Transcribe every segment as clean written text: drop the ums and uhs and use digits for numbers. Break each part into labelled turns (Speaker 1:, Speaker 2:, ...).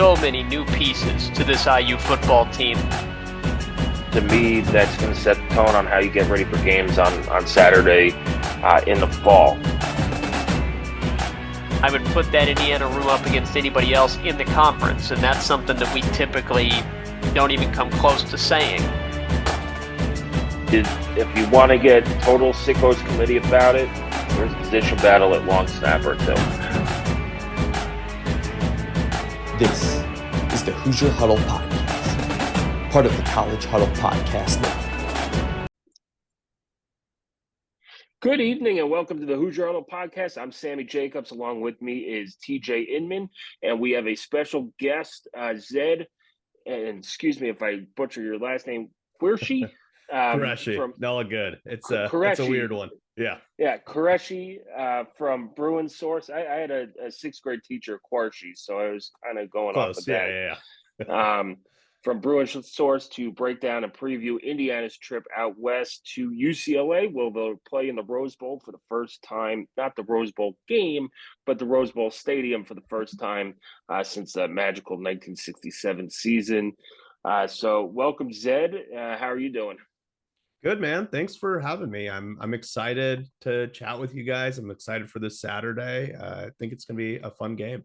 Speaker 1: so many new pieces to this IU football team.
Speaker 2: To me, that's going to set the tone on how you get ready for games on Saturday in the fall.
Speaker 1: I would put that Indiana room up against anybody else in the conference, and that's something that we typically don't even come close to saying.
Speaker 2: If you want to get total sickos committee about it, there's a position battle at long snapper too.
Speaker 3: This is the Hoosier Huddle Podcast, part of the College Huddle Podcast Network.
Speaker 2: Good evening and welcome to the Hoosier Huddle Podcast. I'm Sammy Jacobs. Along with me is T.J. Inman, and we have a special guest, Zaid, and excuse me if I butcher your last name, Qureshi.
Speaker 4: Qureshi. No, good. It's a weird one. Yeah,
Speaker 2: Qureshi from Bruins Source. I had a sixth grade teacher, Qureshi, so I was kind of going
Speaker 4: close.
Speaker 2: Off of that.
Speaker 4: Yeah.
Speaker 2: From Bruins Source to break down and preview Indiana's trip out west to UCLA, where they'll play in the Rose Bowl for the first time. Not the Rose Bowl game, but the Rose Bowl Stadium for the first time since the magical 1967 season. So welcome, Zaid. How are you doing?
Speaker 4: Good, man. Thanks for having me. I'm excited to chat with you guys. I'm excited for this Saturday. I think it's going to be a fun game.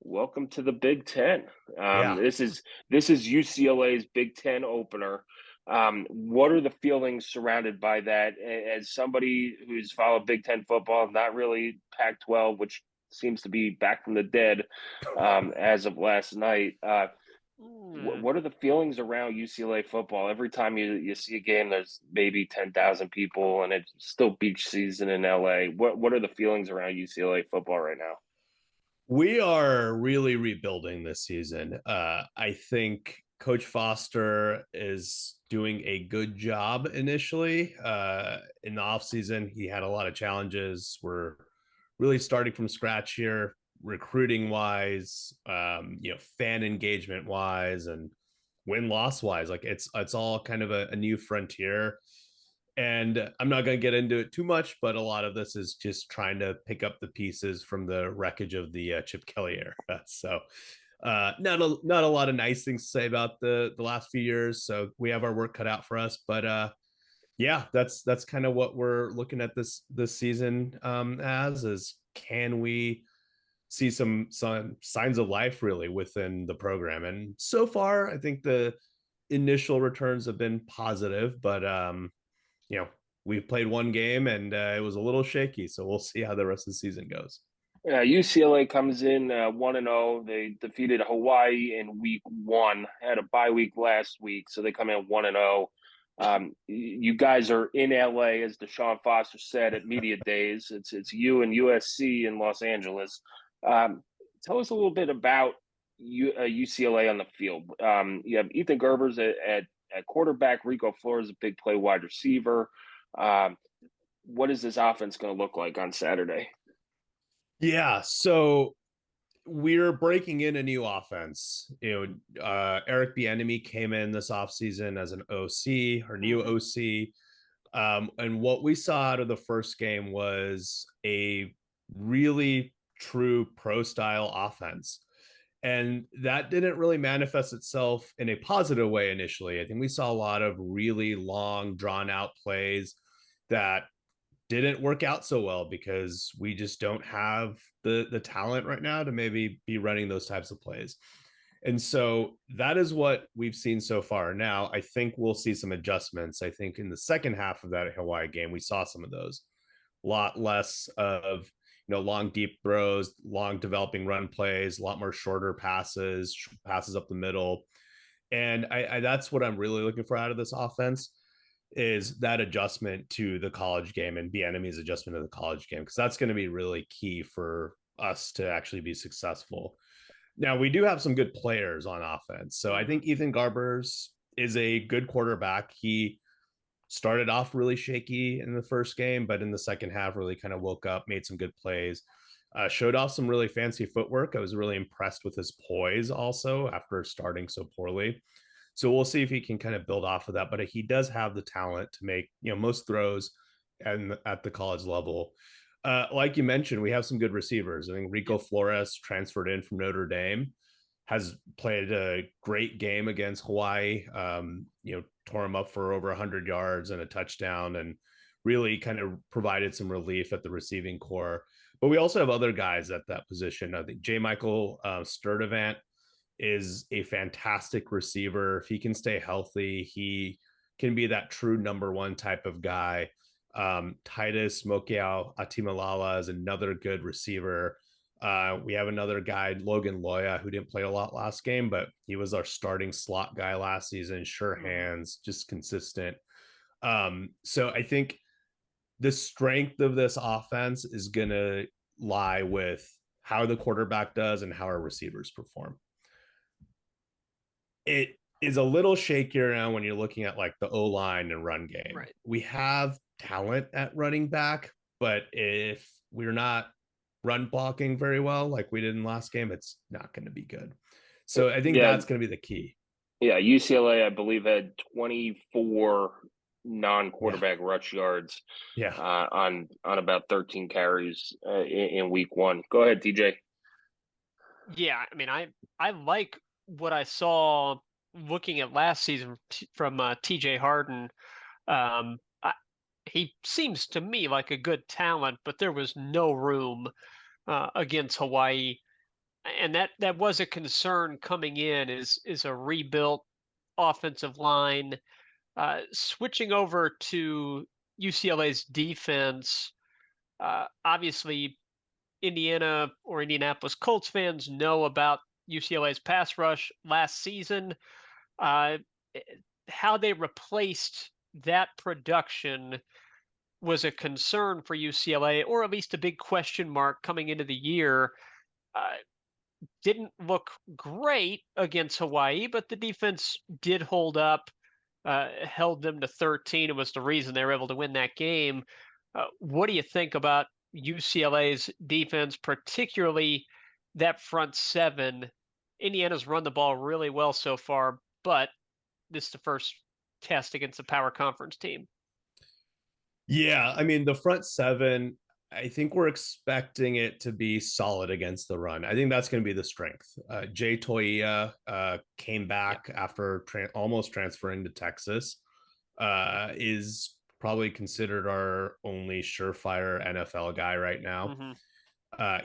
Speaker 2: Welcome to the Big Ten.
Speaker 4: Yeah.
Speaker 2: This is UCLA's Big Ten opener. What are the feelings surrounded by that? As somebody who's followed Big Ten football, not really Pac-12, which seems to be back from the dead as of last night. What are the feelings around UCLA football? Every time you see a game, there's maybe 10,000 people, and it's still beach season in LA. What are the feelings around UCLA football right now?
Speaker 4: We are really rebuilding this season. I think Coach Foster is doing a good job initially. In the offseason, he had a lot of challenges. We're really starting from scratch here, recruiting wise, fan engagement wise, and win-loss wise. Like it's all kind of a new frontier. And I'm not going to get into it too much, but a lot of this is just trying to pick up the pieces from the wreckage of the Chip Kelly era. So not a lot of nice things to say about the last few years. So we have our work cut out for us. But yeah, that's kind of what we're looking at this season is can we see some signs of life really within the program? And so far, I think the initial returns have been positive, but we've played one game and it was a little shaky. So we'll see how the rest of the season goes.
Speaker 2: UCLA comes in 1-0. They defeated Hawaii in week 1, had a bye week last week. So they come in 1-0. You guys are in LA, as Deshaun Foster said at Media Days. It's you and USC in Los Angeles. Tell us a little bit about UCLA on the field. You have Ethan Gerbers at quarterback, Rico Flores, a big play wide receiver. What is this offense going to look like on Saturday?
Speaker 4: Yeah, so we're breaking in a new offense. Eric Bieniemy came in this offseason as an OC, or new OC. And what we saw out of the first game was a really true pro style offense. And that didn't really manifest itself in a positive way initially. I think we saw a lot of really long, drawn out plays that didn't work out so well because we just don't have the talent right now to maybe be running those types of plays. And so that is what we've seen so far. Now, I think we'll see some adjustments. I think in the second half of that Hawaii game, we saw some of those. A lot less of long deep throws, long developing run plays, a lot more shorter passes up the middle. And I that's what I'm really looking for out of this offense, is that adjustment to the college game and Bieniemy's adjustment to the college game, because that's going to be really key for us to actually be successful. Now, we do have some good players on offense. So I think Ethan Garbers is a good quarterback. He started off really shaky in the first game, but in the second half really kind of woke up, made some good plays, showed off some really fancy footwork. I was really impressed with his poise also after starting so poorly. So we'll see if he can kind of build off of that, but he does have the talent to make, most throws and at the college level. Like you mentioned, we have some good receivers. I think Rico Flores transferred in from Notre Dame, has played a great game against Hawaii. Tore him up for over 100 yards and a touchdown, and really kind of provided some relief at the receiving core. But we also have other guys at that position. I think J. Michael Sturdivant is a fantastic receiver. If he can stay healthy, he can be that true number one type of guy. Titus Mokiao Atimalala is another good receiver. We have another guy, Logan Loya, who didn't play a lot last game, but he was our starting slot guy last season. Sure hands, just consistent. So I think the strength of this offense is going to lie with how the quarterback does and how our receivers perform. It is a little shakier now when you're looking at like the O-line and run game.
Speaker 1: Right.
Speaker 4: We have talent at running back, but if we're not run blocking very well like we did in last game, it's not going to be good. So I think that's going to be the key.
Speaker 2: Yeah, UCLA, I believe, had 24 non-quarterback rush yards on about 13 carries in week one. Go ahead, TJ.
Speaker 1: Yeah, I mean, I like what I saw looking at last season from T.J. Harden. He seems to me like a good talent, but there was no room against Hawaii, and that was a concern coming in. Is a rebuilt offensive line. Switching over to UCLA's defense, obviously Indiana or Indianapolis Colts fans know about UCLA's pass rush last season. How they replaced that production was a concern for UCLA, or at least a big question mark coming into the year. Didn't look great against Hawaii, but the defense did hold up, held them to 13. It was the reason they were able to win that game. What do you think about UCLA's defense, particularly that front seven? Indiana's run the ball really well so far, but this is the first test against a power conference team.
Speaker 4: Yeah, I mean, the front seven, I think we're expecting it to be solid against the run. I think that's going to be the strength. Jay Toia came back after almost transferring to Texas, is probably considered our only surefire NFL guy right now.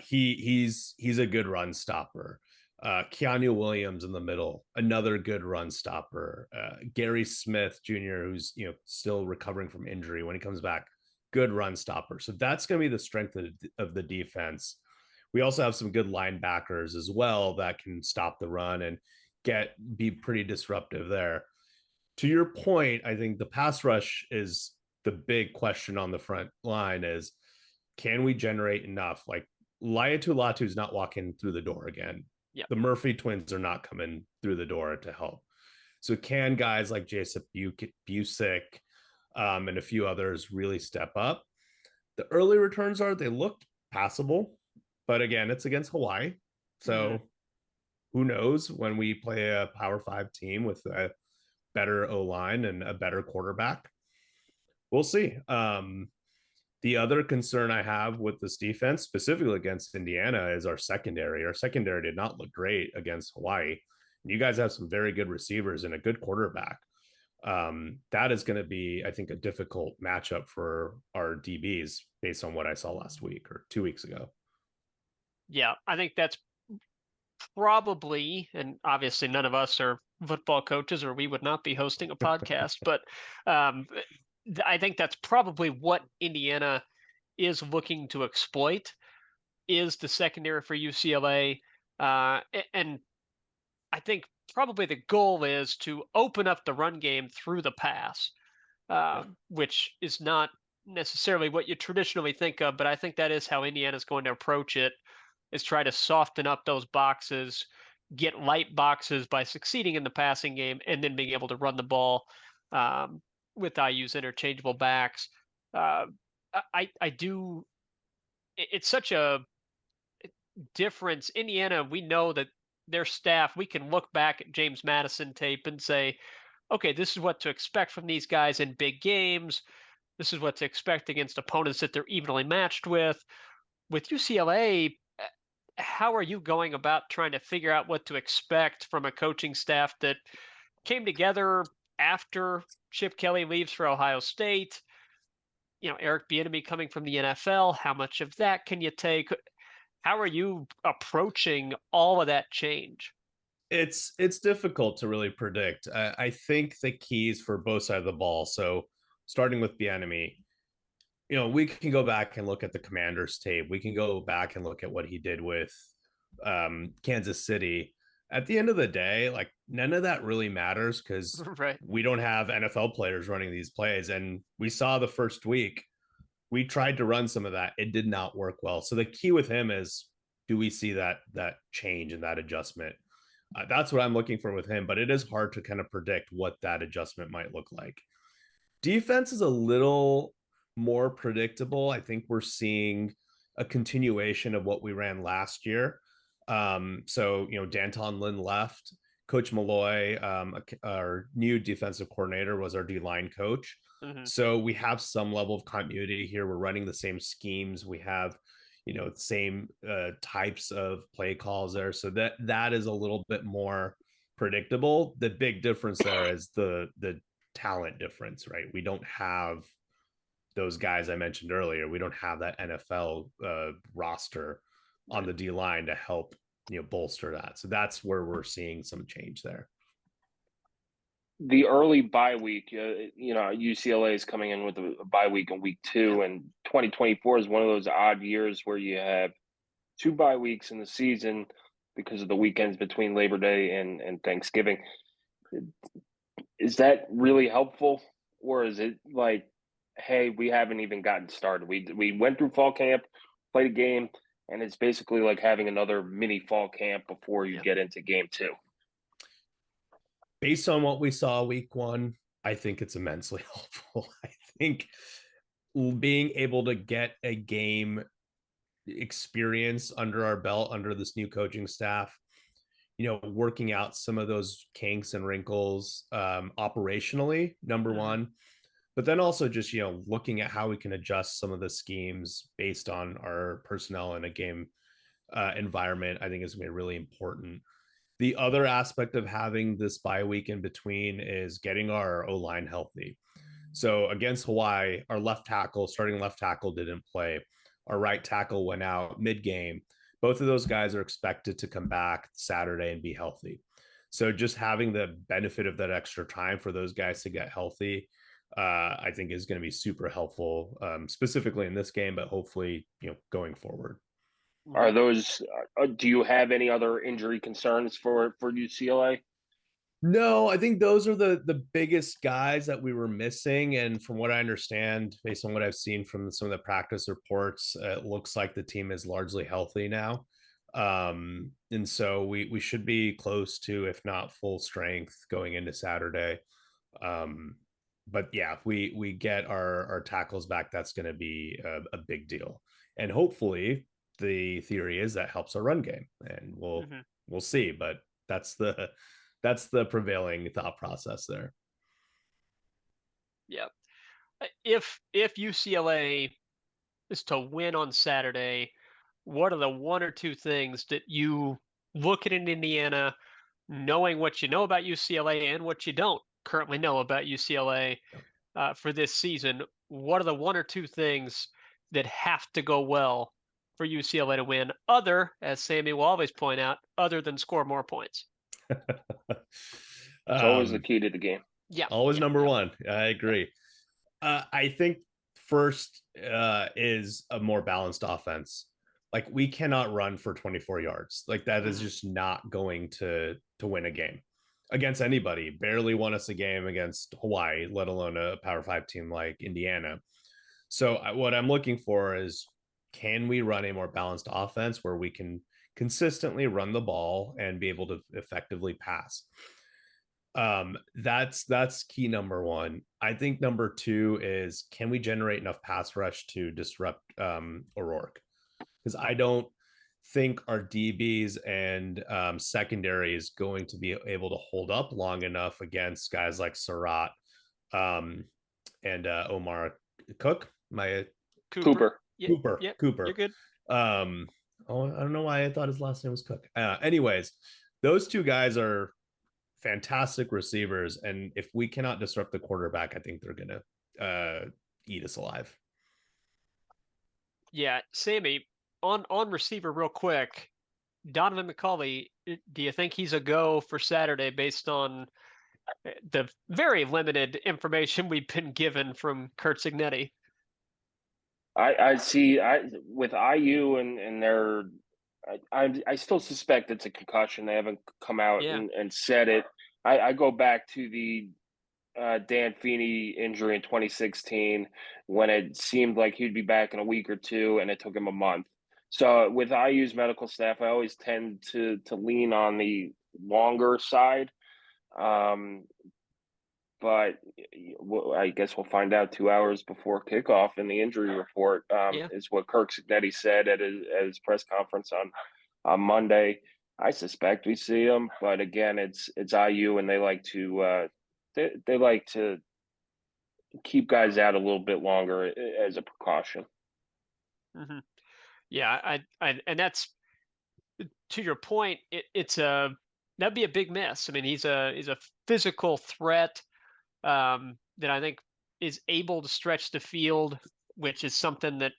Speaker 4: He's a good run stopper. Keanu Williams in the middle, another good run stopper. Gary Smith Jr., who's still recovering from injury, when he comes back, good run stopper. So that's going to be the strength of the defense. We also have some good linebackers as well that can stop the run and be pretty disruptive there. To your point, I think the pass rush is the big question on the front line. Is, can we generate enough? Like, Laiatu Latu's not walking through the door again.
Speaker 1: Yep.
Speaker 4: The Murphy twins are not coming through the door to help. So can guys like Jason Busick and a few others really step up? The early returns they looked passable, but again, it's against Hawaii. So who knows when we play a Power 5 team with a better O-line and a better quarterback. We'll see. The other concern I have with this defense, specifically against Indiana, is our secondary. Our secondary did not look great against Hawaii. You guys have some very good receivers and a good quarterback. That is going to be, I think, a difficult matchup for our DBs based on what I saw last week or 2 weeks ago. Yeah,
Speaker 1: I think that's probably, and obviously none of us are football coaches or we would not be hosting a podcast, but I think that's probably what Indiana is looking to exploit, is the secondary for UCLA. And I think probably the goal is to open up the run game through the pass, which is not necessarily what you traditionally think of, but I think that is how Indiana's going to approach it, is try to soften up those boxes, get light boxes by succeeding in the passing game, and then being able to run the ball with IU's interchangeable backs. It's such a difference. Indiana, we know that their staff, we can look back at James Madison tape and say, okay, this is what to expect from these guys in big games. This is what to expect against opponents that they're evenly matched with. With UCLA, how are you going about trying to figure out what to expect from a coaching staff that came together after Chip Kelly leaves for Ohio State? Eric Bieniemy coming from the NFL, how much of that can you take? How are you approaching all of that change?
Speaker 4: It's difficult to really predict. I think the keys for both sides of the ball. So starting with Bieniemy, we can go back and look at the Commanders tape. We can go back and look at what he did with Kansas City. At the end of the day, like none of that really matters because
Speaker 1: Right.
Speaker 4: we don't have NFL players running these plays. And we saw the first week, we tried to run some of that. It did not work well. So the key with him is, do we see that change and that adjustment? That's what I'm looking for with him, but it is hard to kind of predict what that adjustment might look like. Defense is a little more predictable. I think we're seeing a continuation of what we ran last year. So, Danton Lynn left. Coach Malloy, our new defensive coordinator, was our D-line coach.
Speaker 1: Mm-hmm.
Speaker 4: So we have some level of continuity here. We're running the same schemes. We have, same types of play calls there. So that is a little bit more predictable. The big difference there is the talent difference, right? We don't have those guys I mentioned earlier. We don't have that NFL roster on the D line to help bolster that. So that's where we're seeing some change there.
Speaker 2: The early bye week, UCLA is coming in with a bye week in week 2, and 2024 is one of those odd years where you have 2 bye weeks in the season because of the weekends between Labor Day and Thanksgiving. Is that really helpful, or is it like, hey, we haven't even gotten started? We went through fall camp, played a game, and it's basically like having another mini fall camp before you get into game 2.
Speaker 4: Based on what we saw week 1, I think it's immensely helpful. I think being able to get a game experience under our belt, under this new coaching staff, working out some of those kinks and wrinkles operationally, number one, but then also just, looking at how we can adjust some of the schemes based on our personnel in a game environment, I think is going to be really important. The other aspect of having this bye week in between is getting our O-line healthy. So against Hawaii, our starting left tackle didn't play. Our right tackle went out mid-game. Both of those guys are expected to come back Saturday and be healthy. So just having the benefit of that extra time for those guys to get healthy, I think is going to be super helpful, specifically in this game, but hopefully, going forward.
Speaker 2: Are those? Do you have any other injury concerns for UCLA?
Speaker 4: No, I think those are the biggest guys that we were missing. And from what I understand, based on what I've seen from some of the practice reports, it looks like the team is largely healthy now. And so we should be close to, if not full strength, going into Saturday. But yeah, if we get our tackles back, that's going to be a big deal. And hopefully the theory is that helps our run game, and we'll see. But that's the prevailing thought process there.
Speaker 1: Yeah. If UCLA is to win on Saturday, what are the 1 or 2 things that you look at in Indiana, knowing what you know about UCLA and what you don't currently know about UCLA for this season? What are the 1 or 2 things that have to go well for UCLA to win, as Sammy will always point out, other than score more points?
Speaker 2: It's always the key to the game.
Speaker 1: Yeah.
Speaker 4: Always number one. I agree. I think first is a more balanced offense. Like, we cannot run for 24 yards. Like, that is just not going to win a game against anybody. Barely won us a game against Hawaii, let alone a Power 5 team like Indiana. So what I'm looking for is, can we run a more balanced offense where we can consistently run the ball and be able to effectively pass? That's key number 1. I think number 2 is, can we generate enough pass rush to disrupt O'Rourke? Because I don't think our DBs and secondary is going to be able to hold up long enough against guys like Surratt and Omar Cooper.
Speaker 1: Cooper.
Speaker 2: Cooper.
Speaker 1: You're good.
Speaker 4: Oh, I don't know why I thought his last name was Cook. Anyways, those two guys are fantastic receivers, and if we cannot disrupt the quarterback, I think they're gonna eat us alive.
Speaker 1: Yeah, Sammy, on receiver real quick, Donovan McCulley, do you think he's a go for Saturday based on the very limited information we've been given from Kurt Signetti?
Speaker 2: I see. With IU and their, I still suspect it's a concussion. They haven't come out
Speaker 1: Yeah.
Speaker 2: and said it. I go back to the Dan Feeney injury in 2016 when it seemed like he'd be back in a week or two, and it took him a month. So with IU's medical staff, I always tend to lean on the longer side. But I guess we'll find out 2 hours before kickoff in the injury report.
Speaker 1: Yeah.
Speaker 2: Is what Kirk Signetti said at his press conference on Monday. I suspect we see him, but again, it's IU, and they like to they like to keep guys out a little bit longer as a precaution.
Speaker 1: Mm-hmm. Yeah, and that's to your point. It's a that'd be a big miss. I mean, he's a physical threat that I think is able to stretch the field, which is something that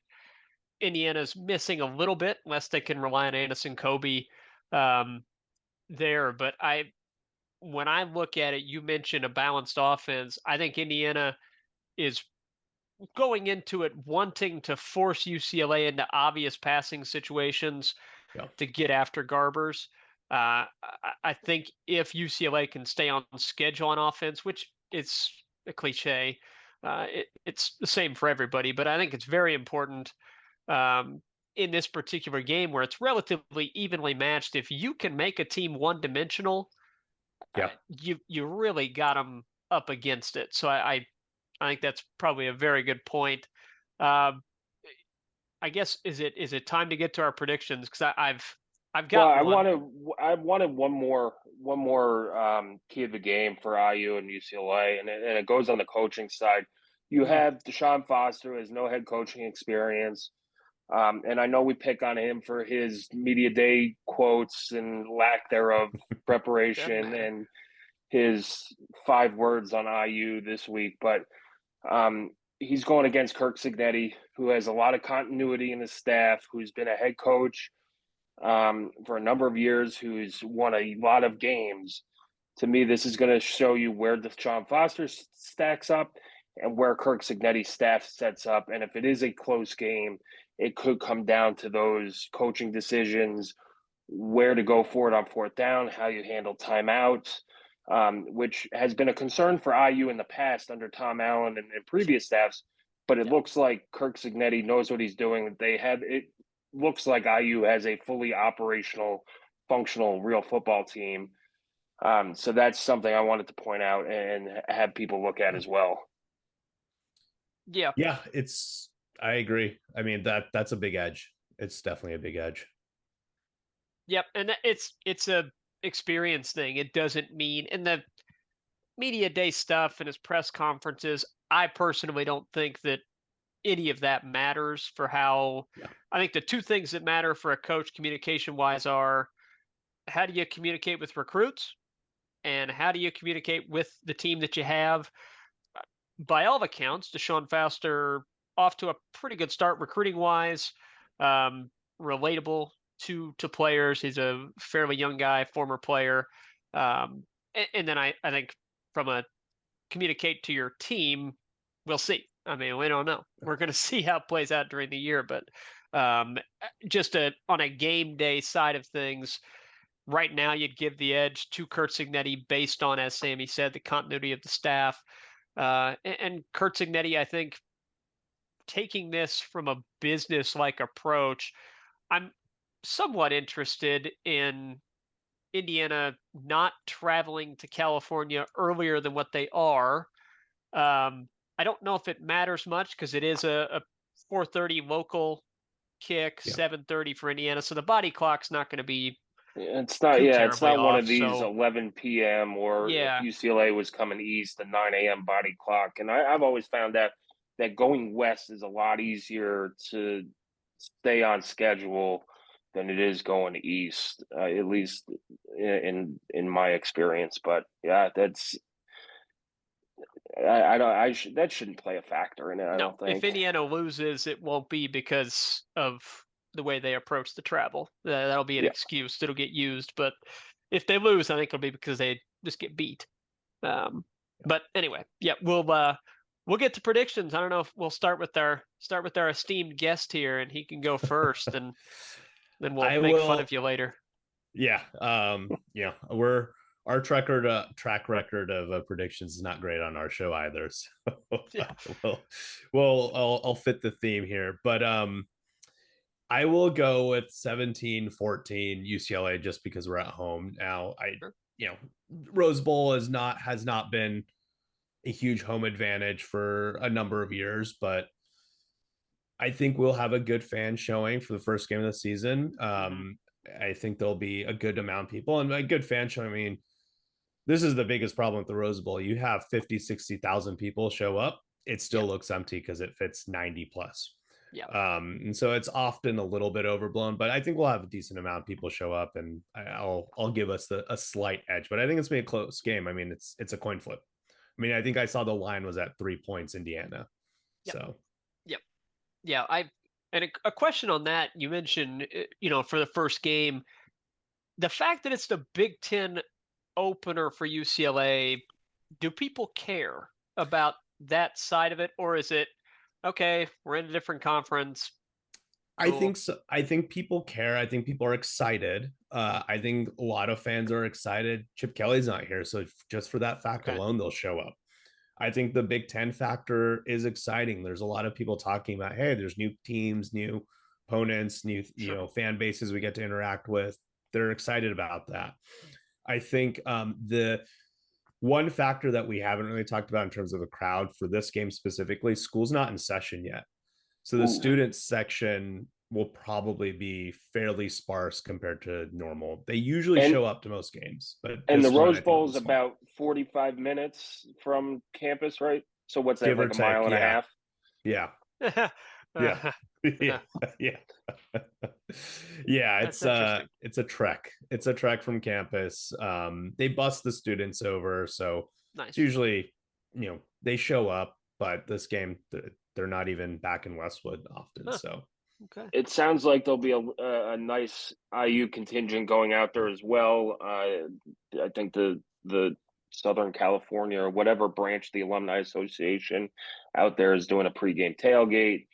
Speaker 1: Indiana's missing a little bit, unless they can rely on Anderson Kobe there. But when I look at it, you mentioned a balanced offense. I think Indiana is going into it wanting to force UCLA into obvious passing situations to get after Garbers. I think if UCLA can stay on schedule on offense, which it's a cliche, it's the same for everybody, but I think it's very important in this particular game where it's relatively evenly matched. If you can make a team one-dimensional, you really got them up against it. So I think that's probably a very good point. I guess is it time to get to our predictions? Because I've got one.
Speaker 2: I wanted one more key of the game for IU and UCLA, and it goes on the coaching side. You have Deshaun Foster, who has no head coaching experience. And I know we pick on him for his media day quotes and lack thereof preparation and his 5 words on IU this week, but he's going against Kirk Signetti, who has a lot of continuity in his staff, who's been a head coach for a number of years, who's won a lot of games. To me, this is going to show you where Deshaun Foster stacks up and where Kirk Signetti's staff sets up. And if it is a close game, it could come down to those coaching decisions, where to go for it on 4th down, how you handle timeouts, which has been a concern for IU in the past under Tom Allen and previous staffs. But it looks like Kirk Signetti knows what he's doing. It looks like IU has a fully operational, functional, real football team. So that's something I wanted to point out and have people look at as well.
Speaker 1: Yeah.
Speaker 4: Yeah, I agree. I mean, that's a big edge. It's definitely a big edge.
Speaker 1: Yep, and it's a experience thing. It doesn't mean in the media day stuff and his press conferences, I personally don't think that any of that matters for how I think the two things that matter for a coach communication wise are how do you communicate with recruits and how do you communicate with the team that you have. By all accounts, Deshaun Foster off to a pretty good start recruiting wise, relatable to players. He's a fairly young guy, former player. And then I think from a communicate to your team, we'll see. I mean, we don't know. We're going to see how it plays out during the year. But just on a game day side of things, right now you'd give the edge to Kurt Signetti based on, as Sammy said, the continuity of the staff. And Kurt Signetti, I think, taking this from a business-like approach, I'm somewhat interested in Indiana not traveling to California earlier than what they are. I don't know if it matters much because it is a 4:30 local kick, 7:30 for Indiana, so the body clock's not going to be.
Speaker 2: It's not. It's not one of these 11 p.m. or if UCLA was coming east, the 9 a.m. body clock. And I've always found that going west is a lot easier to stay on schedule than it is going east, at least in my experience. But yeah, that's I don't that shouldn't play a factor in it. I
Speaker 1: No,
Speaker 2: don't think.
Speaker 1: if Indiana loses, it won't be because of the way they approach the travel. That'll be an
Speaker 2: Yeah.
Speaker 1: excuse that'll get used. But if they lose, I think it'll be because they just get beat. But anyway, yeah, we'll get to predictions. I don't know if we'll start with our esteemed guest here, and he can go first, and then we'll make fun of you later.
Speaker 4: Yeah. Yeah. Our track record of predictions is not great on our show either. So
Speaker 1: Yeah.
Speaker 4: I'll fit the theme here, but I will go with 17-14 UCLA just because we're at home now. Rose Bowl has not been a huge home advantage for a number of years, but I think we'll have a good fan showing for the first game of the season. I think there'll be a good amount of people, and a good fan showing. I mean, this is the biggest problem with the Rose Bowl. You have 50,000-60,000 people show up. It still looks empty because it fits 90 plus.
Speaker 1: Yeah.
Speaker 4: And so it's often a little bit overblown, but I think we'll have a decent amount of people show up, and I'll give us a slight edge. But I think it's gonna be a close game. I mean, it's a coin flip. I mean, I think I saw the line was at 3 points, Indiana.
Speaker 1: Yep.
Speaker 4: So.
Speaker 1: Yeah. And a question on that. You mentioned, for the first game, the fact that it's the Big Ten opener for UCLA. Do people care about that side of it, or is it okay? We're in a different conference.
Speaker 4: I think so. I think people care. I think people are excited. I think a lot of fans are excited. Chip Kelly's not here, so just for that fact alone, they'll show up. I think the Big Ten factor is exciting. There's a lot of people talking about, hey, there's new teams, new opponents, new fan bases we get to interact with. They're excited about that. I think the one factor that we haven't really talked about in terms of the crowd for this game specifically, school's not in session yet. So the student section will probably be fairly sparse compared to normal. They usually show up to most games, but
Speaker 2: the Rose Bowl is about 45 minutes from campus, right? So what's that, like a mile and a half?
Speaker 4: Yeah. Yeah. Yeah. Yeah. Yeah. It's a trek. It's a trek from campus. They bus the students over, so it's usually, they show up, but this game they're not even back in Westwood often. So
Speaker 2: it sounds like there'll be a nice IU contingent going out there as well. I think the Southern California or whatever branch of the Alumni Association out there is doing a pregame tailgate.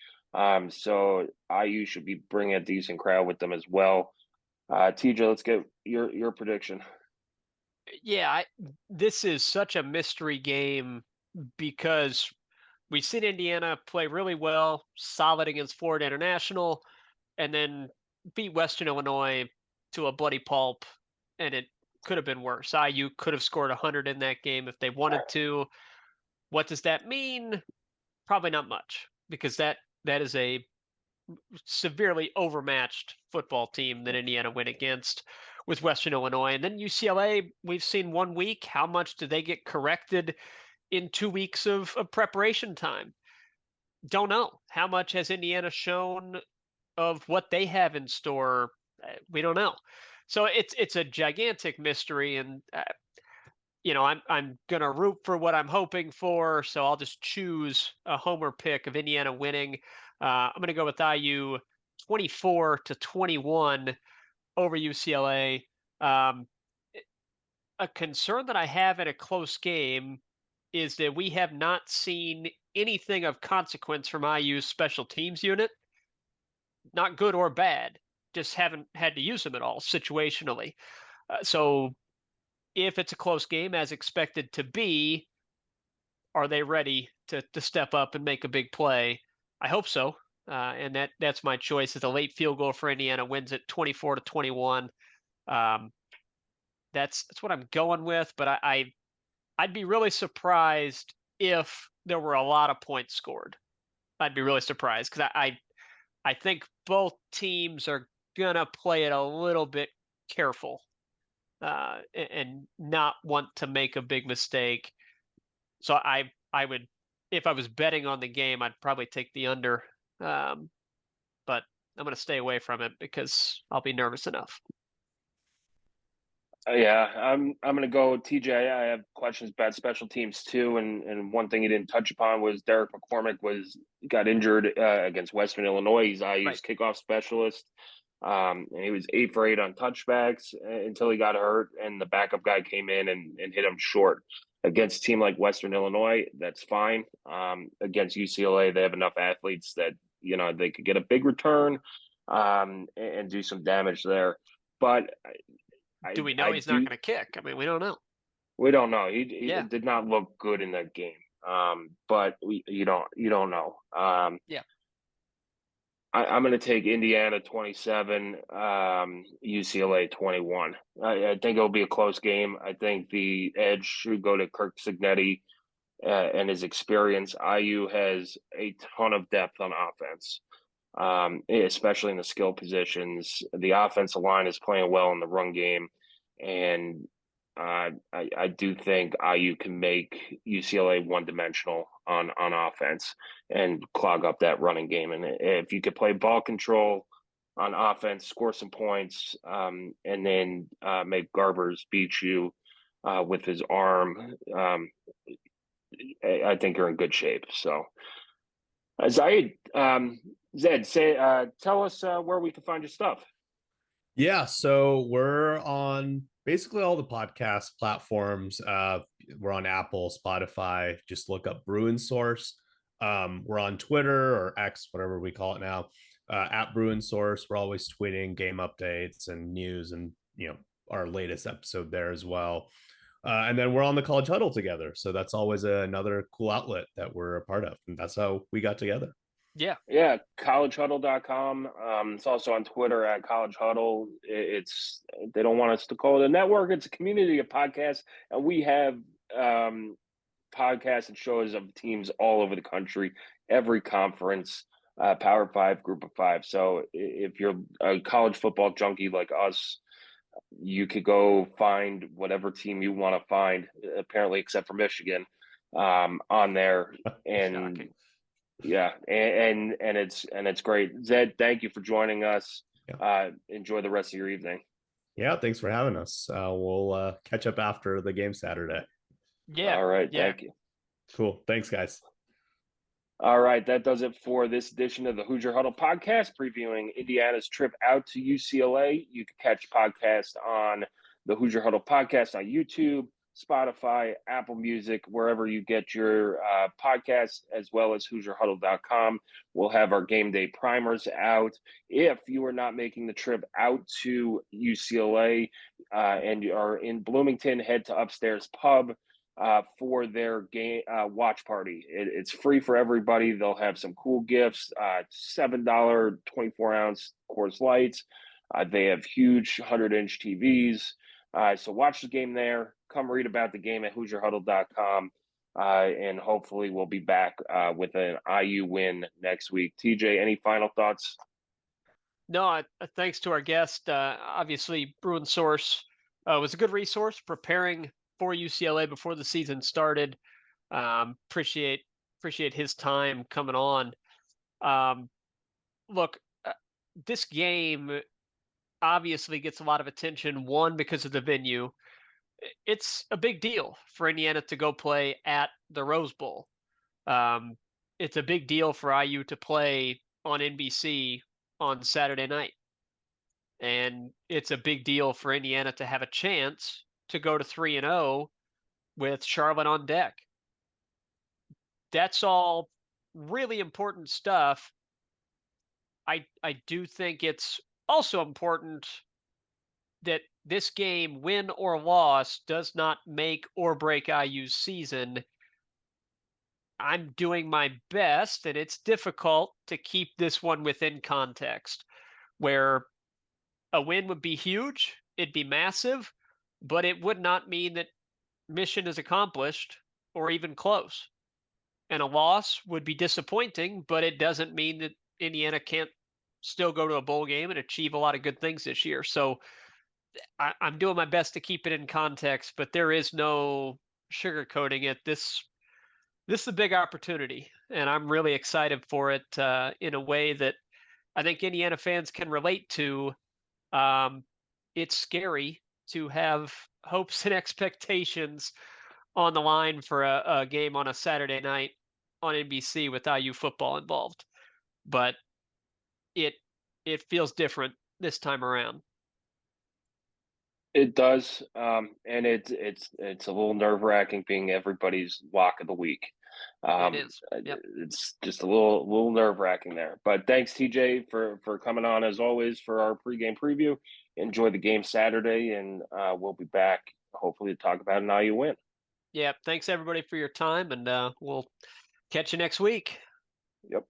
Speaker 2: So IU should be bringing a decent crowd with them as well. TJ, let's get your prediction.
Speaker 1: Yeah, this is such a mystery game because we've seen Indiana play really well, solid against Florida International, and then beat Western Illinois to a bloody pulp, and it could have been worse. IU could have scored 100 in that game if they wanted to. What does that mean? Probably not much, because that is a severely overmatched football team that Indiana went against with Western Illinois. And then UCLA, we've seen 1 week. How much do they get corrected in 2 weeks of preparation time? Don't know. How much has Indiana shown of what they have in store? We don't know. So it's a gigantic mystery, and I'm gonna root for what I'm hoping for. So I'll just choose a homer pick of Indiana winning. I'm gonna go with IU 24-21 over UCLA. A concern that I have in a close game is that we have not seen anything of consequence from IU's special teams unit. Not good or bad, just haven't had to use them at all situationally. So if it's a close game, as expected to be, are they ready to step up and make a big play? I hope so. And that's my choice. Is a late field goal for Indiana, wins it 24-21. That's what I'm going with. But I'd be really surprised if there were a lot of points scored. I'd be really surprised because I think both teams are gonna play it a little bit careful and not want to make a big mistake. So I would, if I was betting on the game, I'd probably take the under. But I'm going to stay away from it because I'll be nervous enough.
Speaker 2: Yeah, I'm gonna go TJ. I have questions about special teams too, and one thing he didn't touch upon was Derek McCormick got injured against Western Illinois. He's IU's kickoff specialist, and he was 8 for 8 on touchbacks until he got hurt, and the backup guy came in and hit him short. Against a team like Western Illinois, that's fine. Against UCLA, they have enough athletes that they could get a big return and do some damage there, but.
Speaker 1: Do we know he's not going to kick? I mean, we don't know.
Speaker 2: We don't know. He did not look good in that game. But you don't know.
Speaker 1: Yeah.
Speaker 2: I'm going to take Indiana 27, UCLA 21. I think it'll be a close game. I think the edge should go to Kirk Cignetti and his experience. IU has a ton of depth on offense, especially in the skill positions. The offensive line is playing well in the run game, and I do think IU can make UCLA one-dimensional on offense and clog up that running game. And if you could play ball control on offense, score some points, and then make Garbers beat you with his arm, I think you're in good shape. So, Zaid, tell us where we can find your stuff.
Speaker 4: Yeah, so we're on basically all the podcast platforms. We're on Apple, Spotify. Just look up Bruins Source. We're on Twitter or X, whatever we call it now, at Bruins Source. We're always tweeting game updates and news, and our latest episode there as well. And then we're on the College Huddle together, so that's always another cool outlet that we're a part of, and that's how we got together.
Speaker 2: Yeah, collegehuddle.com. It's also on Twitter at College Huddle. They don't want us to call it a network. It's a community of podcasts, and we have podcasts and shows of teams all over the country, every conference, Power 5, Group of 5. So if you're a college football junkie like us, you could go find whatever team you want to find, apparently except for Michigan, on there. And
Speaker 1: Shocking.
Speaker 2: Yeah, and it's great. Zed, thank you for joining us.
Speaker 4: Yeah.
Speaker 2: Enjoy the rest of your evening.
Speaker 4: Yeah, thanks for having us. We'll catch up after the game Saturday.
Speaker 1: Yeah.
Speaker 2: All right.
Speaker 1: Yeah.
Speaker 2: Thank you.
Speaker 4: Cool. Thanks, guys.
Speaker 2: All right. That does it for this edition of the Hoosier Huddle podcast, previewing Indiana's trip out to UCLA. You can catch the podcast on the Hoosier Huddle podcast on YouTube, Spotify, Apple Music, wherever you get your podcasts, as well as HoosierHuddle.com. We'll have our game day primers out. If you are not making the trip out to UCLA and you are in Bloomington, head to Upstairs Pub for their game watch party. It's free for everybody. They'll have some cool gifts, $7 24-ounce Coors Lights. They have huge 100-inch TVs. So watch the game there. Come read about the game at HoosierHuddle.com. And hopefully we'll be back with an IU win next week. TJ, any final thoughts?
Speaker 1: No, thanks to our guest. Obviously, Bruins Source was a good resource preparing for UCLA before the season started. Appreciate his time coming on. Look, this game obviously gets a lot of attention, one, because of the venue. It's a big deal for Indiana to go play at the Rose Bowl. It's a big deal for IU to play on NBC on Saturday night. And it's a big deal for Indiana to have a chance to go to 3-0 with Charlotte on deck. That's all really important stuff. I do think it's also important that this game, win or loss, does not make or break IU's season. I'm doing my best, and it's difficult to keep this one within context, where a win would be huge, it'd be massive, but it would not mean that mission is accomplished or even close. And a loss would be disappointing, but it doesn't mean that Indiana can't still go to a bowl game and achieve a lot of good things this year. So I'm doing my best to keep it in context, but there is no sugarcoating it. This is a big opportunity, and I'm really excited for it in a way that I think Indiana fans can relate to. It's scary to have hopes and expectations on the line for a game on a Saturday night on NBC with IU football involved, but it it feels different this time around.
Speaker 2: It does, and it's a little nerve wracking being everybody's lock of the week.
Speaker 1: It is. Yep.
Speaker 2: It's just a little nerve wracking there. But thanks, TJ, for coming on as always for our pregame preview. Enjoy the game Saturday, and we'll be back hopefully to talk about an IU win.
Speaker 1: Yeah. Thanks everybody for your time, and we'll catch you next week.
Speaker 2: Yep.